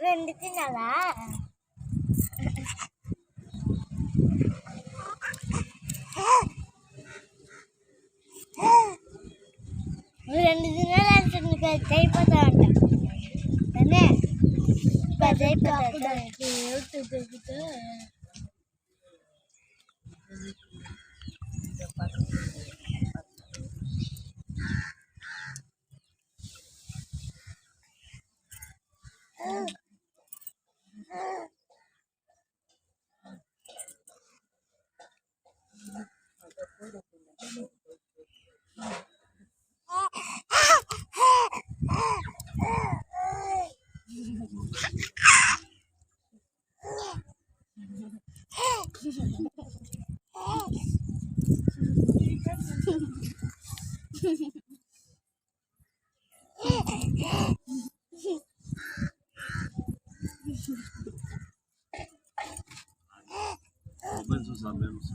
రెండు తినాలా? రెండు తినాలంటుంది, పెద్ద అయిపోతా అంట. అనే పెద్ద అయిపోతా Mas os amigos